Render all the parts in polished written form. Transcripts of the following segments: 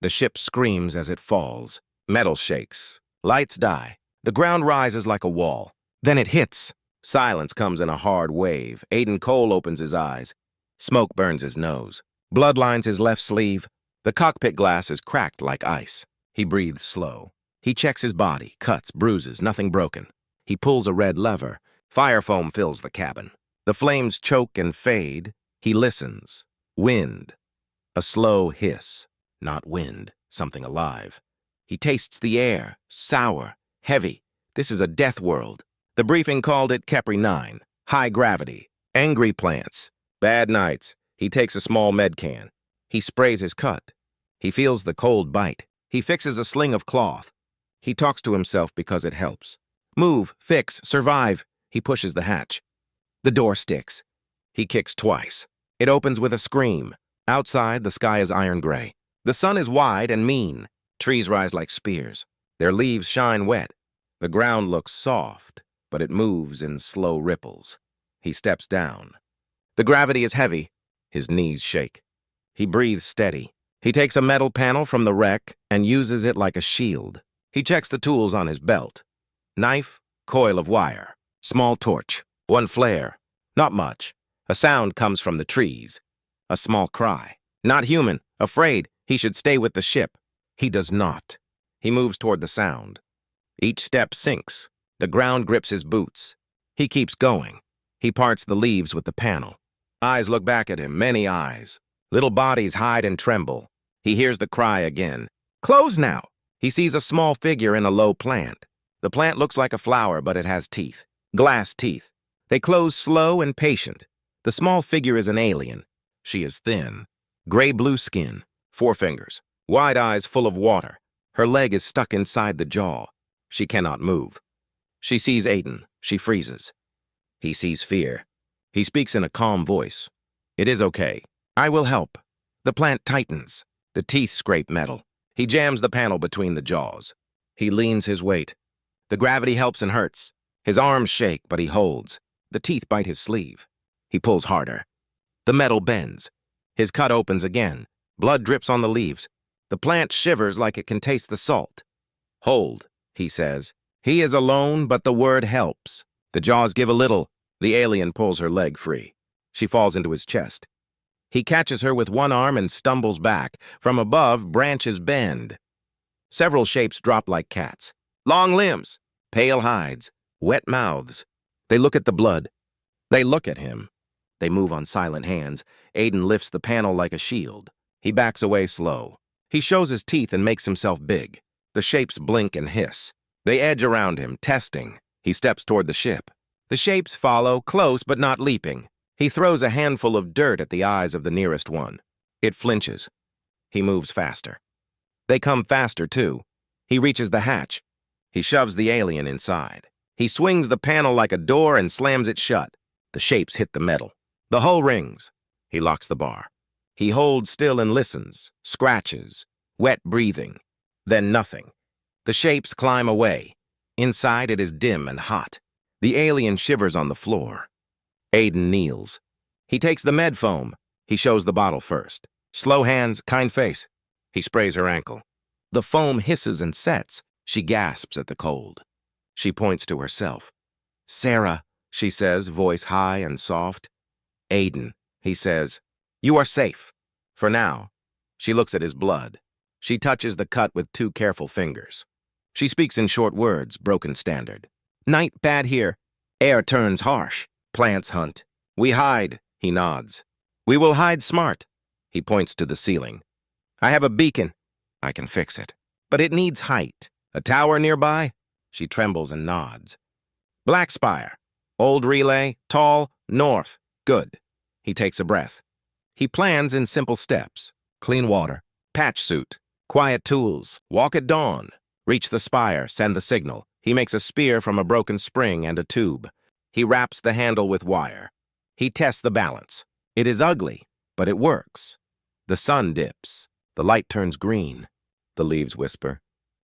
The ship screams as it falls. Metal shakes. Lights die. The ground rises like a wall. Then it hits. Silence comes in a hard wave. Aiden Cole opens his eyes. Smoke burns his nose. Blood lines his left sleeve. The cockpit glass is cracked like ice. He breathes slow. He checks his body. Cuts, bruises, nothing broken. He pulls a red lever. Fire foam fills the cabin. The flames choke and fade. He listens. Wind. A slow hiss. Not wind. Something alive. He tastes the air. Sour. Heavy. This is a death world. The briefing called it Kepri 9. High gravity. Angry plants. Bad nights. He takes a small med can. He sprays his cut. He feels the cold bite. He fixes a sling of cloth. He talks to himself because it helps. Move, fix, survive. He pushes the hatch. The door sticks. He kicks twice. It opens with a scream. Outside, the sky is iron gray. The sun is wide and mean. Trees rise like spears. Their leaves shine wet. The ground looks soft, but it moves in slow ripples. He steps down. The gravity is heavy. His knees shake. He breathes steady. He takes a metal panel from the wreck and uses it like a shield. He checks the tools on his belt. Knife, coil of wire, small torch, one flare. Not much. A sound comes from the trees. A small cry. Not human. Afraid. He should stay with the ship. He does not. He moves toward the sound. Each step sinks. The ground grips his boots. He keeps going. He parts the leaves with the panel. Eyes look back at him, many eyes. Little bodies hide and tremble. He hears the cry again. Close now! He sees a small figure in a low plant. The plant looks like a flower, but it has teeth. Glass teeth. They close slow and patient. The small figure is an alien. She is thin. Gray-blue skin. 4 fingers. Wide eyes full of water. Her leg is stuck inside the jaw. She cannot move. She sees Aiden. She freezes. He sees fear. He speaks in a calm voice. It is okay. I will help. The plant tightens. The teeth scrape metal. He jams the panel between the jaws. He leans his weight. The gravity helps and hurts. His arms shake, but he holds. The teeth bite his sleeve. He pulls harder. The metal bends. His cut opens again. Blood drips on the leaves. The plant shivers like it can taste the salt. Hold, he says. He is alone, but the word helps. The jaws give a little. The alien pulls her leg free. She falls into his chest. He catches her with one arm and stumbles back. From above, branches bend. Several shapes drop like cats. Long limbs, pale hides, wet mouths. They look at the blood. They look at him. They move on silent hands. Aiden lifts the panel like a shield. He backs away slow. He shows his teeth and makes himself big. The shapes blink and hiss. They edge around him, testing. He steps toward the ship. The shapes follow, close but not leaping. He throws a handful of dirt at the eyes of the nearest one. It flinches. He moves faster. They come faster, too. He reaches the hatch. He shoves the alien inside. He swings the panel like a door and slams it shut. The shapes hit the metal. The hull rings. He locks the bar. He holds still and listens, scratches, wet breathing. Then nothing. The shapes climb away. Inside it is dim and hot. The alien shivers on the floor. Aiden kneels. He takes the med foam. He shows the bottle first. Slow hands, kind face. He sprays her ankle. The foam hisses and sets. She gasps at the cold. She points to herself. Sarah, she says, voice high and soft. Aiden, he says, you are safe. For now. She looks at his blood. She touches the cut with 2 careful fingers. She speaks in short words, broken standard. Night bad here. Air turns harsh. Plants hunt. We hide, he nods. We will hide smart. He points to the ceiling. I have a beacon. I can fix it. But it needs height. A tower nearby? She trembles and nods. Black spire. Old relay, tall, north. Good. He takes a breath. He plans in simple steps. Clean water. Patch suit. Quiet tools. Walk at dawn. Reach the spire. Send the signal. He makes a spear from a broken spring and a tube. He wraps the handle with wire. He tests the balance. It is ugly, but it works. The sun dips. The light turns green. The leaves whisper.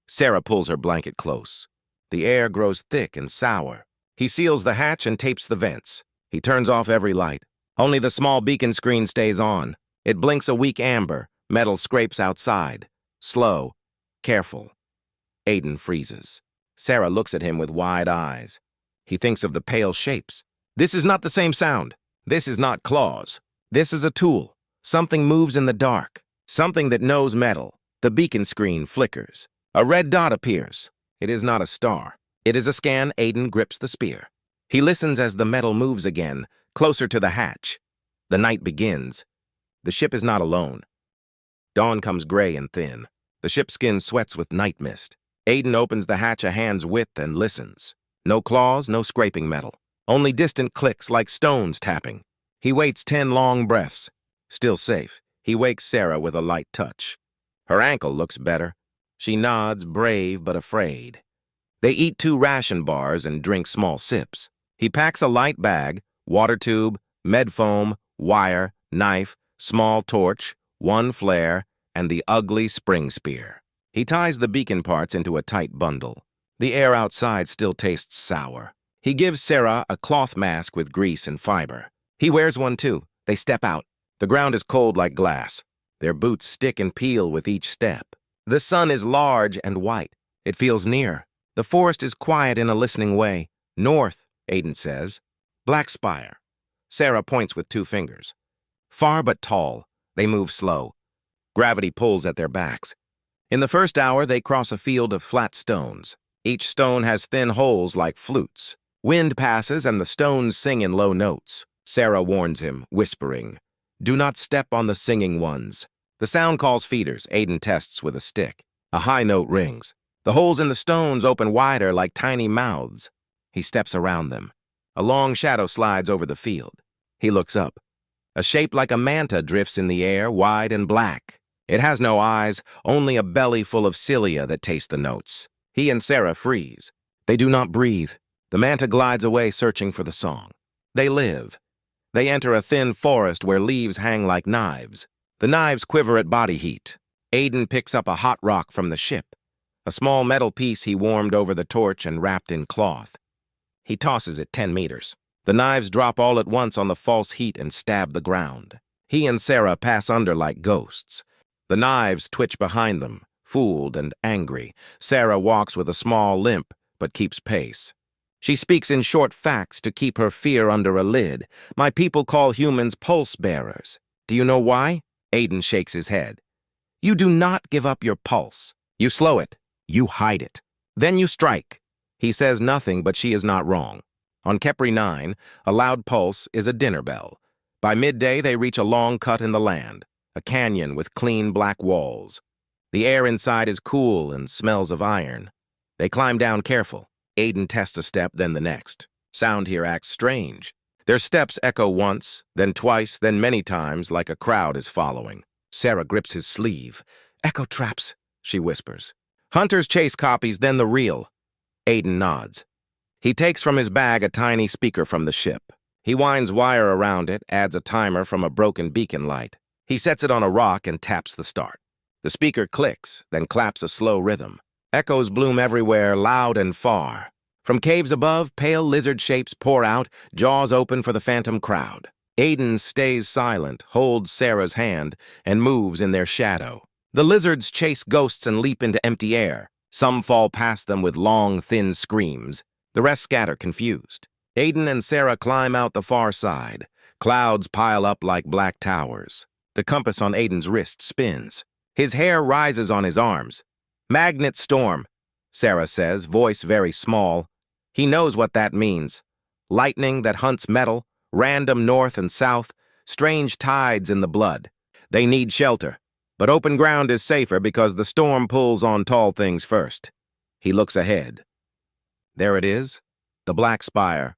Sarah pulls her blanket close. The air grows thick and sour. He seals the hatch and tapes the vents. He turns off every light. Only the small beacon screen stays on. It blinks a weak amber. Metal scrapes outside. Slow. Careful. Aiden freezes. Sarah looks at him with wide eyes. He thinks of the pale shapes. This is not the same sound. This is not claws. This is a tool. Something moves in the dark. Something that knows metal. The beacon screen flickers. A red dot appears. It is not a star. It is a scan. Aiden grips the spear. He listens as the metal moves again, closer to the hatch. The night begins. The ship is not alone. Dawn comes gray and thin. The ship's skin sweats with night mist. Aiden opens the hatch a hand's width and listens. No claws, no scraping metal. Only distant clicks like stones tapping. He waits 10 long breaths. Still safe, he wakes Sarah with a light touch. Her ankle looks better. She nods, brave but afraid. They eat 2 ration bars and drink small sips. He packs a light bag, water tube, med foam, wire, knife, small torch, 1 flare, and the ugly spring spear. He ties the beacon parts into a tight bundle. The air outside still tastes sour. He gives Sarah a cloth mask with grease and fiber. He wears one too. They step out. The ground is cold like glass. Their boots stick and peel with each step. The sun is large and white. It feels near. The forest is quiet in a listening way. North, Aiden says. Black spire. Sarah points with 2 fingers. Far but tall. They move slow. Gravity pulls at their backs. In the first hour, they cross a field of flat stones. Each stone has thin holes like flutes. Wind passes and the stones sing in low notes. Sarah warns him, whispering, "Do not step on the singing ones." The sound calls feeders. Aiden tests with a stick. A high note rings. The holes in the stones open wider like tiny mouths. He steps around them. A long shadow slides over the field. He looks up. A shape like a manta drifts in the air, wide and black. It has no eyes, only a belly full of cilia that taste the notes. He and Sarah freeze. They do not breathe. The manta glides away, searching for the song. They live. They enter a thin forest where leaves hang like knives. The knives quiver at body heat. Aiden picks up a hot rock from the ship, a small metal piece he warmed over the torch and wrapped in cloth. He tosses it 10 meters. The knives drop all at once on the false heat and stab the ground. He and Sarah pass under like ghosts. The knives twitch behind them, fooled and angry. Sarah walks with a small limp, but keeps pace. She speaks in short facts to keep her fear under a lid. My people call humans pulse bearers. Do you know why? Aiden shakes his head. You do not give up your pulse. You slow it. You hide it. Then you strike. He says nothing, but she is not wrong. On Kepri 9, a loud pulse is a dinner bell. By midday, they reach a long cut in the land, a canyon with clean black walls. The air inside is cool and smells of iron. They climb down careful. Aiden tests a step, then the next. Sound here acts strange. Their steps echo once, then twice, then many times, like a crowd is following. Sarah grips his sleeve. Echo traps, she whispers. Hunters chase copies, then the real. Aiden nods. He takes from his bag a tiny speaker from the ship. He winds wire around it, adds a timer from a broken beacon light. He sets it on a rock and taps the start. The speaker clicks, then claps a slow rhythm. Echoes bloom everywhere, loud and far. From caves above, pale lizard shapes pour out, jaws open for the phantom crowd. Aiden stays silent, holds Sarah's hand, and moves in their shadow. The lizards chase ghosts and leap into empty air. Some fall past them with long, thin screams. The rest scatter, confused. Aiden and Sarah climb out the far side. Clouds pile up like black towers. The compass on Aiden's wrist spins. His hair rises on his arms. Magnet storm, Sarah says, voice very small. He knows what that means. Lightning that hunts metal, random north and south, strange tides in the blood. They need shelter, but open ground is safer because the storm pulls on tall things first. He looks ahead. There it is, the black spire,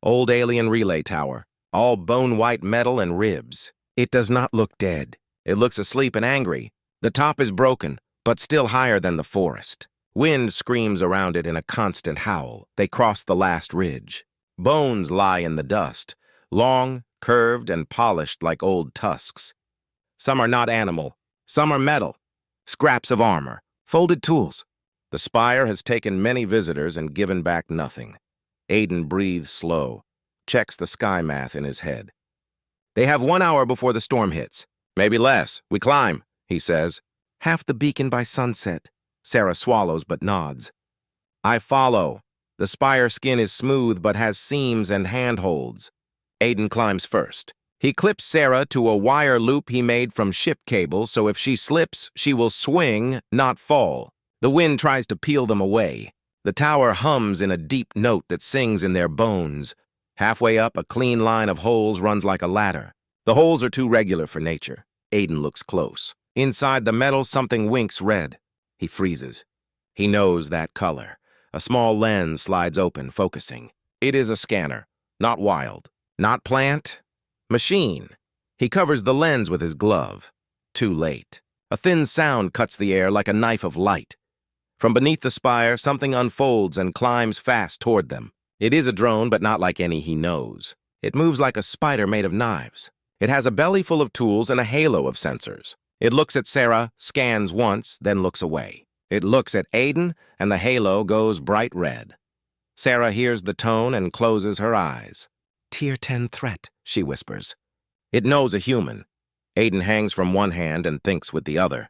old alien relay tower, all bone-white metal and ribs. It does not look dead. It looks asleep and angry. The top is broken, but still higher than the forest. Wind screams around it in a constant howl. They cross the last ridge. Bones lie in the dust, long, curved, and polished like old tusks. Some are not animal. Some are metal. Scraps of armor. Folded tools. The spire has taken many visitors and given back nothing. Aiden breathes slow, checks the sky math in his head. They have 1 hour before the storm hits. Maybe less. We climb, he says. Half the beacon by sunset. Sarah swallows but nods. I follow. The spire skin is smooth but has seams and handholds. Aiden climbs first. He clips Sarah to a wire loop he made from ship cable, so if she slips, she will swing, not fall. The wind tries to peel them away. The tower hums in a deep note that sings in their bones. Halfway up, a clean line of holes runs like a ladder. The holes are too regular for nature. Aiden looks close. Inside the metal, something winks red. He freezes. He knows that color. A small lens slides open, focusing. It is a scanner. Not wild. Not plant. Machine. He covers the lens with his glove. Too late. A thin sound cuts the air like a knife of light. From beneath the spire, something unfolds and climbs fast toward them. It is a drone, but not like any he knows. It moves like a spider made of knives. It has a belly full of tools and a halo of sensors. It looks at Sarah, scans once, then looks away. It looks at Aiden, and the halo goes bright red. Sarah hears the tone and closes her eyes. Tier 10 threat, she whispers. It knows a human. Aiden hangs from one hand and thinks with the other.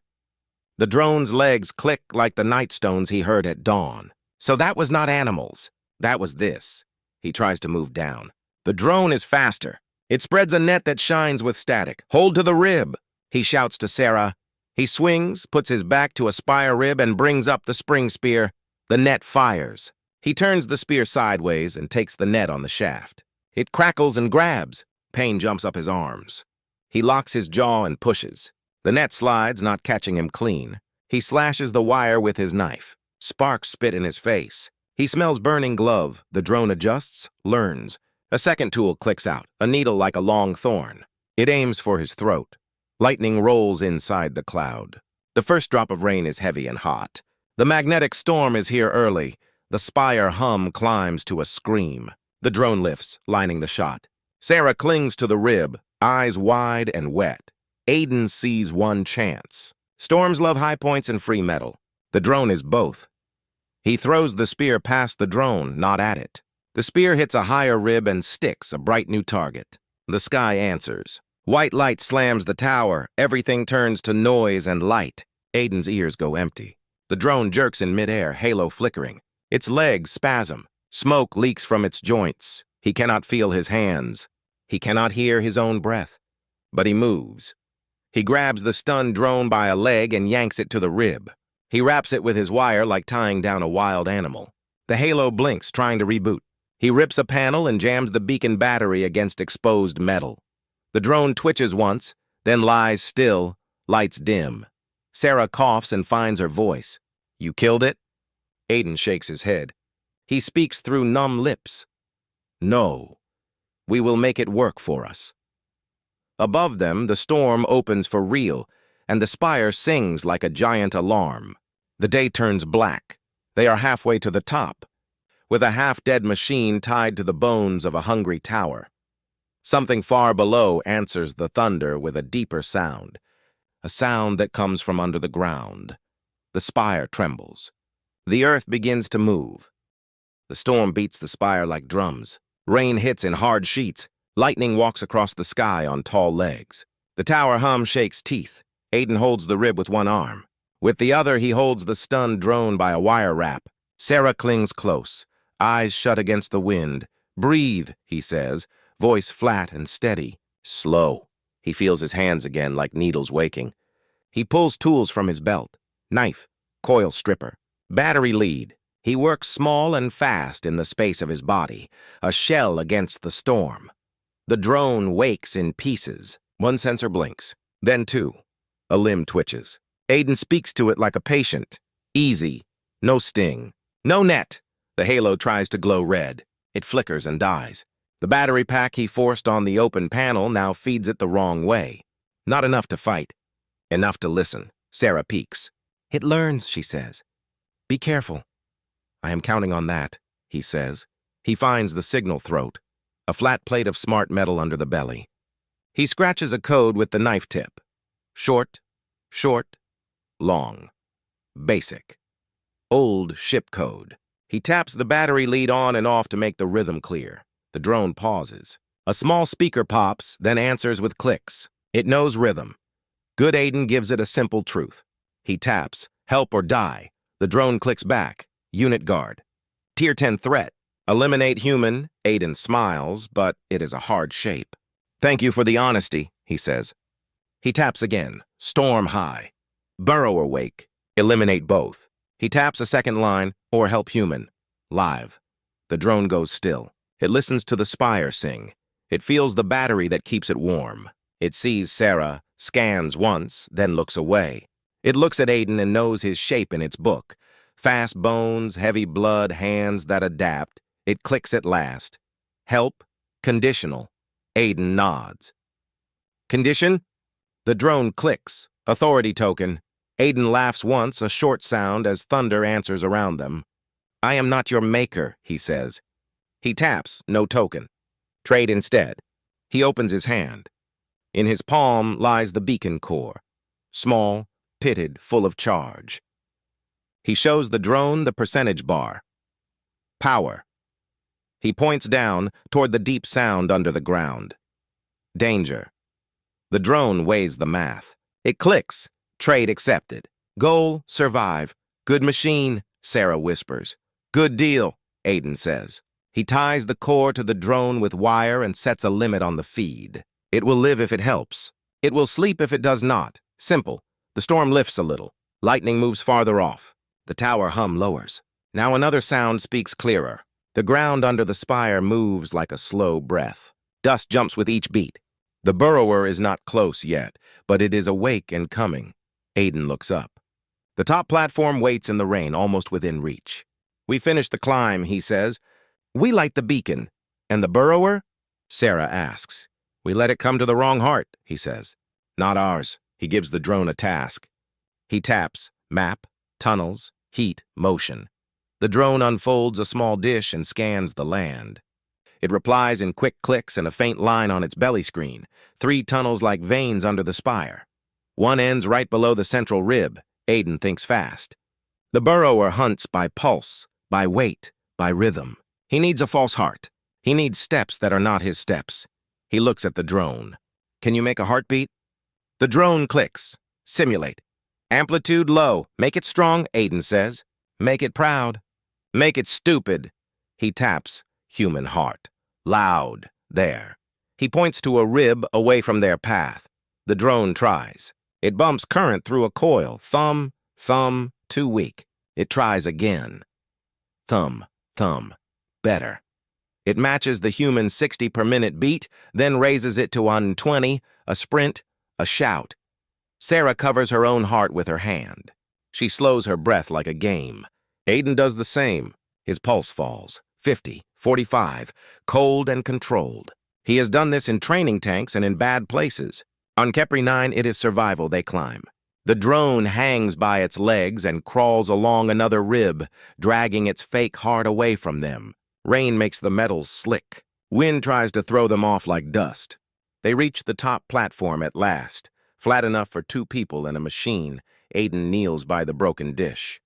The drone's legs click like the nightstones he heard at dawn. So that was not animals. That was this. He tries to move down. The drone is faster. It spreads a net that shines with static. Hold to the rib, he shouts to Sarah. He swings, puts his back to a spire rib, and brings up the spring spear. The net fires. He turns the spear sideways and takes the net on the shaft. It crackles and grabs. Pain jumps up his arms. He locks his jaw and pushes. The net slides, not catching him clean. He slashes the wire with his knife. Sparks spit in his face. He smells burning glove. The drone adjusts, learns. A second tool clicks out, a needle like a long thorn. It aims for his throat. Lightning rolls inside the cloud. The first drop of rain is heavy and hot. The magnetic storm is here early. The spire hum climbs to a scream. The drone lifts, lining the shot. Sarah clings to the rib, eyes wide and wet. Aiden sees one chance. Storms love high points and free metal. The drone is both. He throws the spear past the drone, not at it. The spear hits a higher rib and sticks, a bright new target. The sky answers. White light slams the tower. Everything turns to noise and light. Aiden's ears go empty. The drone jerks in midair, halo flickering. Its legs spasm. Smoke leaks from its joints. He cannot feel his hands. He cannot hear his own breath. But he moves. He grabs the stunned drone by a leg and yanks it to the rib. He wraps it with his wire like tying down a wild animal. The halo blinks, trying to reboot. He rips a panel and jams the beacon battery against exposed metal. The drone twitches once, then lies still, lights dim. Sarah coughs and finds her voice. You killed it? Aiden shakes his head. He speaks through numb lips. No. We will make it work for us. Above them, the storm opens for real, and the spire sings like a giant alarm. The day turns black. They are halfway to the top, with a half-dead machine tied to the bones of a hungry tower. Something far below answers the thunder with a deeper sound, a sound that comes from under the ground. The spire trembles. The earth begins to move. The storm beats the spire like drums. Rain hits in hard sheets. Lightning walks across the sky on tall legs. The tower hum shakes teeth. Aiden holds the rib with one arm. With the other, he holds the stunned drone by a wire wrap. Sarah clings close, eyes shut against the wind. Breathe, he says, voice flat and steady. Slow. He feels his hands again like needles waking. He pulls tools from his belt. Knife, coil stripper, battery lead. He works small and fast in the space of his body, a shell against the storm. The drone wakes in pieces. One sensor blinks, then two. A limb twitches. Aiden speaks to it like a patient. Easy. No sting. No net. The halo tries to glow red. It flickers and dies. The battery pack he forced on the open panel now feeds it the wrong way. Not enough to fight. Enough to listen. Sarah peeks. It learns, she says. Be careful. I am counting on that, he says. He finds the signal throat, a flat plate of smart metal under the belly. He scratches a code with the knife tip. Short, short, long. Basic. Old ship code. He taps the battery lead on and off to make the rhythm clear. The drone pauses. A small speaker pops, then answers with clicks. It knows rhythm. Good Aiden gives it a simple truth. He taps, help or die. The drone clicks back, unit guard. Tier 10 threat, eliminate human. Aiden smiles, but it is a hard shape. Thank you for the honesty, he says. He taps again, storm high. Burrower wake, eliminate both. He taps a second line, or help human. Live. The drone goes still. It listens to the spire sing. It feels the battery that keeps it warm. It sees Sarah, scans once, then looks away. It looks at Aiden and knows his shape in its book. Fast bones, heavy blood, hands that adapt. It clicks at last. Help, conditional. Aiden nods. Condition? The drone clicks. Authority token. Aiden laughs once, a short sound as thunder answers around them. I am not your maker, he says. He taps, no token. Trade instead. He opens his hand. In his palm lies the beacon core. Small, pitted, full of charge. He shows the drone the percentage bar. Power. He points down toward the deep sound under the ground. Danger. The drone weighs the math. It clicks. Trade accepted. Goal, survive. Good machine, Sarah whispers. Good deal, Aiden says. He ties the core to the drone with wire and sets a limit on the feed. It will live if it helps. It will sleep if it does not. Simple. The storm lifts a little. Lightning moves farther off. The tower hum lowers. Now another sound speaks clearer. The ground under the spire moves like a slow breath. Dust jumps with each beat. The burrower is not close yet, but it is awake and coming. Aiden looks up. The top platform waits in the rain, almost within reach. We finish the climb, he says. We light the beacon. And the burrower? Sarah asks. We let it come to the wrong heart, he says. Not ours. He gives the drone a task. He taps, map, tunnels, heat, motion. The drone unfolds a small dish and scans the land. It replies in quick clicks and a faint line on its belly screen, 3 tunnels like veins under the spire. One ends right below the central rib. Aiden thinks fast. The burrower hunts by pulse, by weight, by rhythm. He needs a false heart. He needs steps that are not his steps. He looks at the drone. Can you make a heartbeat? The drone clicks. Simulate. Amplitude low. Make it strong, Aiden says. Make it proud. Make it stupid. He taps. Human heart. Loud. There. He points to a rib away from their path. The drone tries. It bumps current through a coil. Thumb, thumb, too weak. It tries again. Thumb, thumb. Better. It matches the human 60 per minute beat, then raises it to 120, a sprint, a shout. Sarah covers her own heart with her hand. She slows her breath like a game. Aiden does the same. His pulse falls. 50, 45, cold and controlled. He has done this in training tanks and in bad places. On Kepri 9, it is survival they climb. The drone hangs by its legs and crawls along another rib, dragging its fake heart away from them. Rain makes the metals slick. Wind tries to throw them off like dust. They reach the top platform at last, flat enough for 2 people and a machine. Aiden kneels by the broken dish.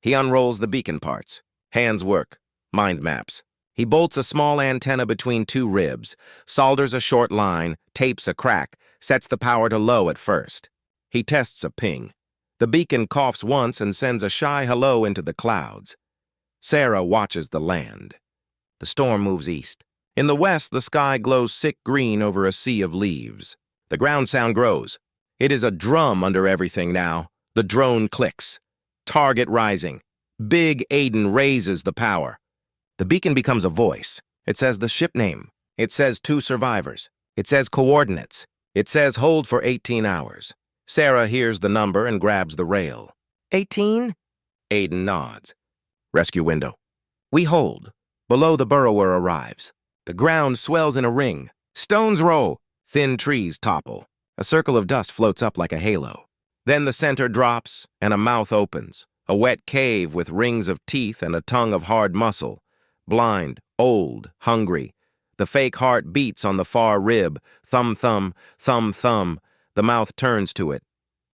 He unrolls the beacon parts. Hands work. Mind maps. He bolts a small antenna between 2 ribs, solders a short line, tapes a crack, sets the power to low at first. He tests a ping. The beacon coughs once and sends a shy hello into the clouds. Sarah watches the land. The storm moves east. In the west, the sky glows sick green over a sea of leaves. The ground sound grows. It is a drum under everything now. The drone clicks. Target rising. Big Aiden raises the power. The beacon becomes a voice. It says the ship name. It says 2 survivors. It says coordinates. It says hold for 18 hours. Sarah hears the number and grabs the rail. 18? Aiden nods. Rescue window. We hold. Below, the burrower arrives. The ground swells in a ring. Stones roll. Thin trees topple. A circle of dust floats up like a halo. Then the center drops, and a mouth opens. A wet cave with rings of teeth and a tongue of hard muscle. Blind, old, hungry. The fake heart beats on the far rib. Thumb, thumb, thumb, thumb. The mouth turns to it.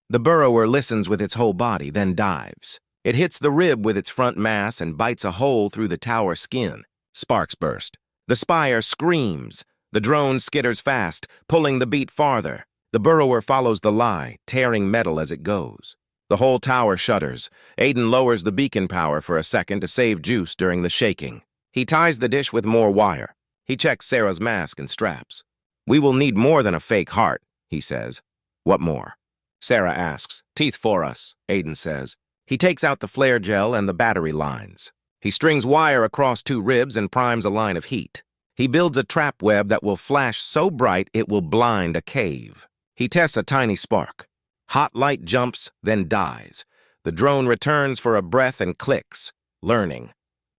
The burrower listens with its whole body, then dives. It hits the rib with its front mass and bites a hole through the tower skin. Sparks burst. The spire screams. The drone skitters fast, pulling the beat farther. The burrower follows the lie, tearing metal as it goes. The whole tower shudders. Aiden lowers the beacon power for a second to save juice during the shaking. He ties the dish with more wire. He checks Sarah's mask and straps. "We will need more than a fake heart," he says. "What more?" Sarah asks. "Teeth for us," Aiden says. He takes out the flare gel and the battery lines. He strings wire across 2 ribs and primes a line of heat. He builds a trap web that will flash so bright it will blind a cave. He tests a tiny spark. Hot light jumps, then dies. The drone returns for a breath and clicks, learning.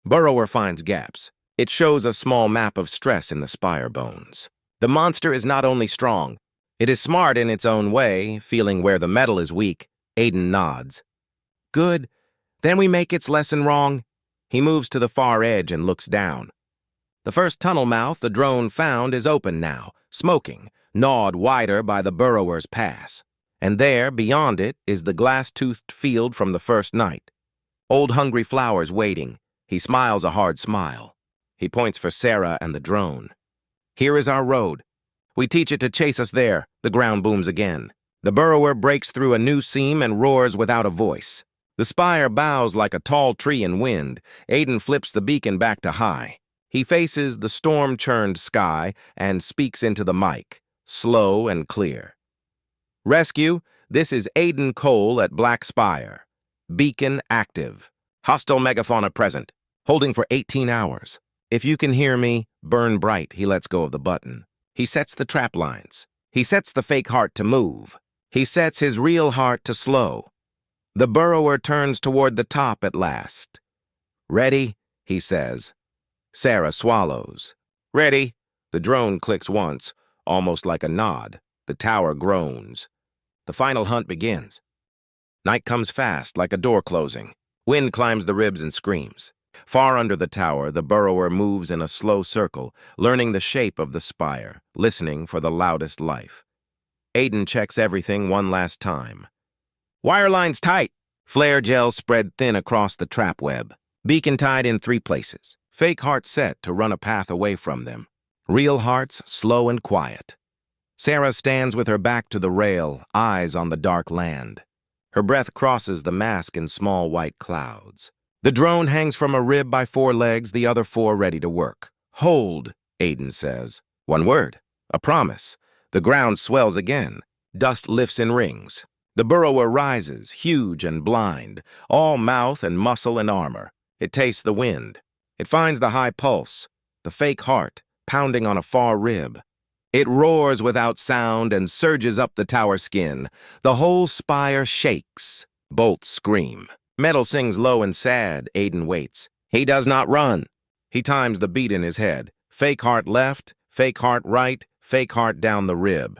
Burrower finds gaps. It shows a small map of stress in the spire bones. The monster is not only strong, it is smart in its own way, feeling where the metal is weak. Aiden nods. "Good. Then we make its lesson wrong." He moves to the far edge and looks down. The first tunnel mouth the drone found is open now, smoking, gnawed wider by the burrower's pass. And there, beyond it, is the glass-toothed field from the first night. Old hungry flowers waiting. He smiles a hard smile. He points for Sarah and the drone. "Here is our road. We teach it to chase us there." The ground booms again. The burrower breaks through a new seam and roars without a voice. The spire bows like a tall tree in wind. Aiden flips the beacon back to high. He faces the storm-churned sky and speaks into the mic, slow and clear. "Rescue, this is Aiden Cole at Black Spire. Beacon active. Hostile megafauna present. Holding for 18 hours. If you can hear me, burn bright." He lets go of the button. He sets the trap lines. He sets the fake heart to move. He sets his real heart to slow. The burrower turns toward the top at last. "Ready?" he says. Sarah swallows. "Ready." The drone clicks once, almost like a nod. The tower groans. The final hunt begins. Night comes fast, like a door closing. Wind climbs the ribs and screams. Far under the tower, the burrower moves in a slow circle, learning the shape of the spire, listening for the loudest life. Aiden checks everything one last time. "Wire lines tight." Flare gel spread thin across the trap web. Beacon tied in 3 places. Fake hearts set to run a path away from them. Real hearts slow and quiet. Sarah stands with her back to the rail, eyes on the dark land. Her breath crosses the mask in small white clouds. The drone hangs from a rib by 4 legs, the other 4 ready to work. "Hold," Aiden says. One word, a promise. The ground swells again. Dust lifts in rings. The burrower rises, huge and blind, all mouth and muscle and armor. It tastes the wind. It finds the high pulse, the fake heart, pounding on a far rib. It roars without sound and surges up the tower skin. The whole spire shakes. Bolts scream. Metal sings low and sad. Aiden waits. He does not run. He times the beat in his head. Fake heart left, fake heart right, fake heart down the rib.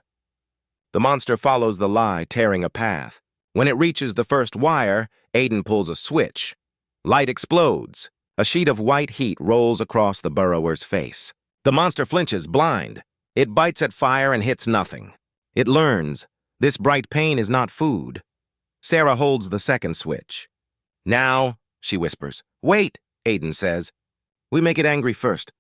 The monster follows the lie, tearing a path. When it reaches the first wire, Aiden pulls a switch. Light explodes. A sheet of white heat rolls across the burrower's face. The monster flinches, blind. It bites at fire and hits nothing. It learns, this bright pain is not food. Sarah holds the second switch. "Now," she whispers. "Wait," Aiden says. "We make it angry first."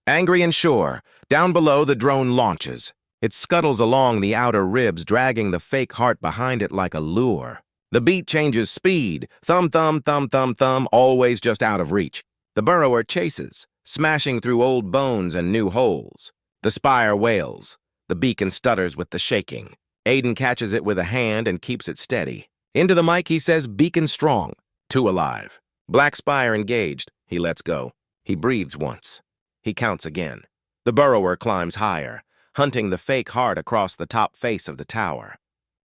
Angry and sure, down below the drone launches. It scuttles along the outer ribs, dragging the fake heart behind it like a lure. The beat changes speed. Thumb, thumb, thumb, thumb, thumb, always just out of reach. The burrower chases, smashing through old bones and new holes. The spire wails. The beacon stutters with the shaking. Aiden catches it with a hand and keeps it steady. Into the mic he says, "Beacon strong. 2 alive. Black spire engaged." He lets go. He breathes once. He counts again. The burrower climbs higher, hunting the fake heart across the top face of the tower.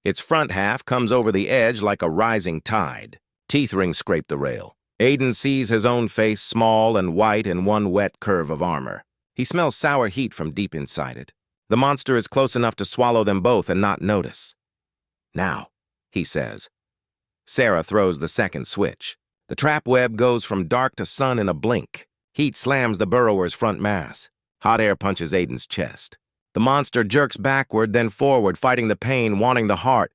Its front half comes over the edge like a rising tide. Teeth rings scrape the rail. Aiden sees his own face, small and white in one wet curve of armor. He smells sour heat from deep inside it. The monster is close enough to swallow them both and not notice. "Now," he says. Sarah throws the second switch. The trap web goes from dark to sun in a blink. Heat slams the burrower's front mass. Hot air punches Aiden's chest. The monster jerks backward, then forward, fighting the pain, wanting the heart.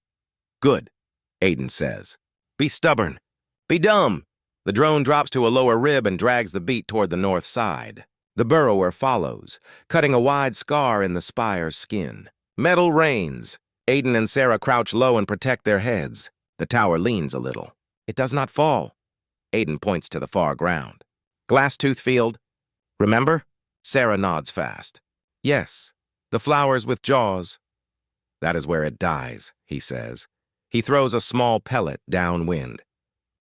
"Good," Aiden says. "Be stubborn. Be dumb." The drone drops to a lower rib and drags the beat toward the north side. The burrower follows, cutting a wide scar in the spire's skin. Metal rains. Aiden and Sarah crouch low and protect their heads. The tower leans a little. It does not fall. Aiden points to the far ground. Glasstooth Field. Remember? Sarah nods fast. Yes, the flowers with jaws. That is where it dies, he says. He throws a small pellet downwind.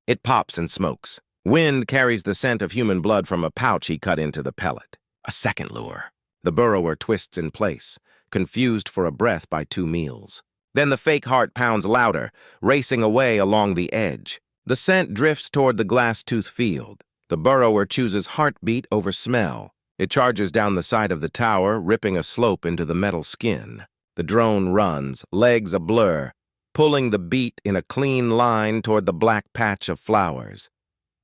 It pops and smokes. Wind carries the scent of human blood from a pouch he cut into the pellet. A second lure. The burrower twists in place, confused for a breath by 2 meals. Then the fake heart pounds louder, racing away along the edge. The scent drifts toward the Glasstooth Field. The burrower chooses heartbeat over smell. It charges down the side of the tower, ripping a slope into the metal skin. The drone runs, legs a blur, pulling the beat in a clean line toward the black patch of flowers.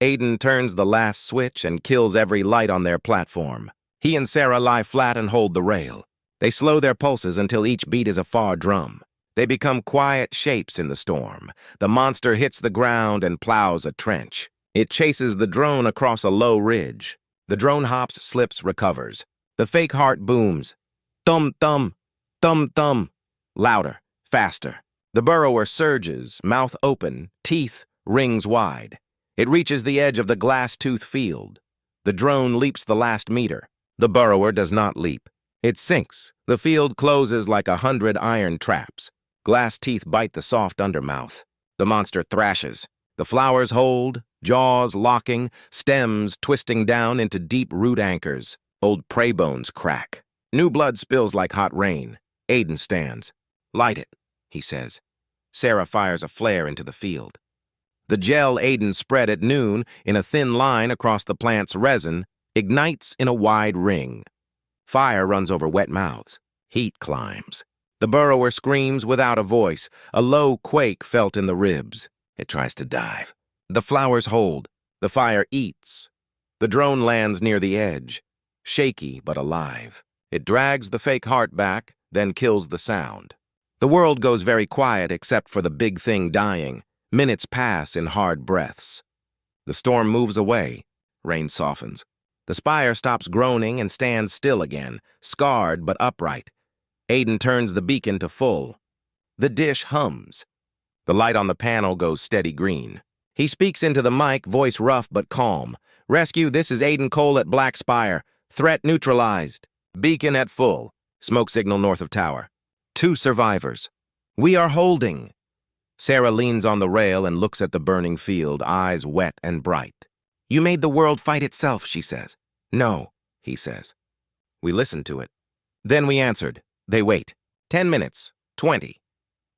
Aiden turns the last switch and kills every light on their platform. He and Sarah lie flat and hold the rail. They slow their pulses until each beat is a far drum. They become quiet shapes in the storm. The monster hits the ground and plows a trench. It chases the drone across a low ridge. The drone hops, slips, recovers. The fake heart booms. Thump, thump, thump, thump. Louder, faster. The burrower surges, mouth open, teeth, rings wide. It reaches the edge of the Glasstooth Field. The drone leaps the last meter. The burrower does not leap. It sinks. The field closes like 100 iron traps. Glass teeth bite the soft undermouth. The monster thrashes. The flowers hold, jaws locking, stems twisting down into deep root anchors. Old prey bones crack. New blood spills like hot rain. Aiden stands. Light it, he says. Sarah fires a flare into the field. The gel Aiden spread at noon in a thin line across the plant's resin ignites in a wide ring. Fire runs over wet mouths. Heat climbs. The burrower screams without a voice, a low quake felt in the ribs. It tries to dive. The flowers hold. The fire eats. The drone lands near the edge, shaky but alive. It drags the fake heart back, then kills the sound. The world goes very quiet except for the big thing dying. Minutes pass in hard breaths. The storm moves away. Rain softens. The spire stops groaning and stands still again, scarred but upright. Aiden turns the beacon to full. The dish hums. The light on the panel goes steady green. He speaks into the mic, voice rough but calm. Rescue, this is Aiden Cole at Black Spire. Threat neutralized. Beacon at full. Smoke signal north of tower. 2 survivors. We are holding. Sarah leans on the rail and looks at the burning field, eyes wet and bright. You made the world fight itself, she says. No, he says. We listened to it. Then we answered. They wait. 10 minutes. 20.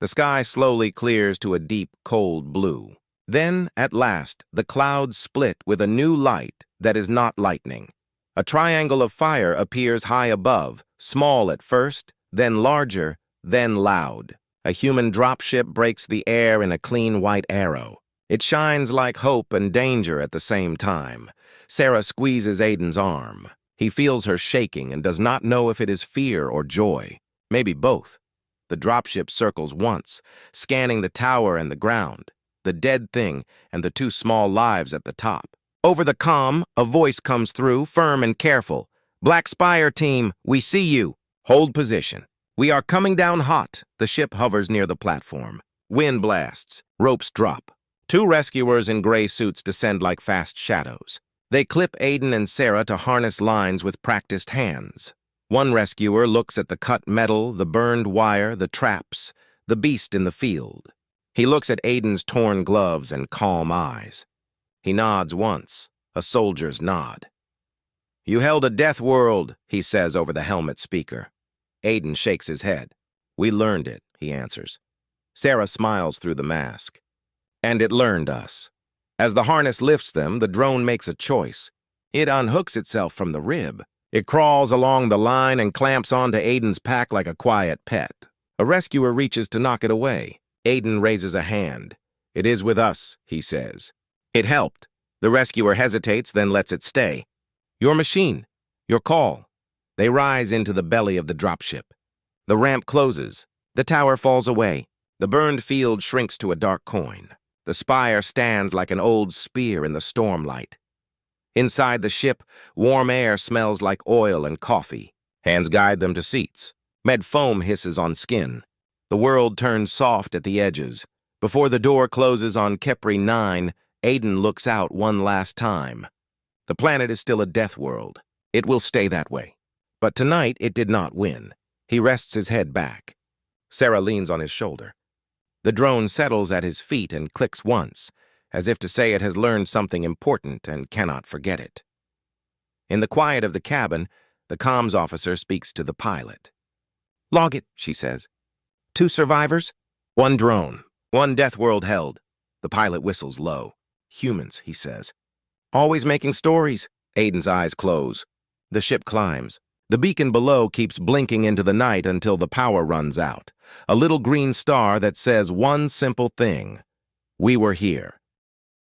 The sky slowly clears to a deep, cold blue. Then, at last, the clouds split with a new light that is not lightning. A triangle of fire appears high above, small at first, then larger, then loud. A human dropship breaks the air in a clean white arrow. It shines like hope and danger at the same time. Sarah squeezes Aiden's arm. He feels her shaking and does not know if it is fear or joy. Maybe both. The dropship circles once, scanning the tower and the ground, the dead thing and the 2 small lives at the top. Over the comm, a voice comes through, firm and careful. Black Spire team, we see you. Hold position. We are coming down hot. The ship hovers near the platform. Wind blasts. Ropes drop. 2 rescuers in gray suits descend like fast shadows. They clip Aiden and Sarah to harness lines with practiced hands. One rescuer looks at the cut metal, the burned wire, the traps, the beast in the field. He looks at Aiden's torn gloves and calm eyes. He nods once, a soldier's nod. You held a Deathworld, he says over the helmet speaker. Aiden shakes his head. We learned it, he answers. Sarah smiles through the mask. And it learned us. As the harness lifts them, the drone makes a choice. It unhooks itself from the rib. It crawls along the line and clamps onto Aiden's pack like a quiet pet. A rescuer reaches to knock it away. Aiden raises a hand. It is with us, he says. It helped. The rescuer hesitates, then lets it stay. Your machine. Your call. They rise into the belly of the dropship. The ramp closes. The tower falls away. The burned field shrinks to a dark coin. The spire stands like an old spear in the stormlight. Inside the ship, warm air smells like oil and coffee. Hands guide them to seats. Med foam hisses on skin. The world turns soft at the edges. Before the door closes on Kepri 9, Aiden looks out one last time. The planet is still a death world. It will stay that way. But tonight it did not win. He rests his head back. Sarah leans on his shoulder. The drone settles at his feet and clicks once, as if to say it has learned something important and cannot forget it. In the quiet of the cabin, the comms officer speaks to the pilot. "Log it," she says. "2 survivors, 1 drone, 1 death world held." The pilot whistles low. "Humans," he says. "Always making stories." Aiden's eyes close. The ship climbs. The beacon below keeps blinking into the night until the power runs out. A little green star that says one simple thing: "We were here."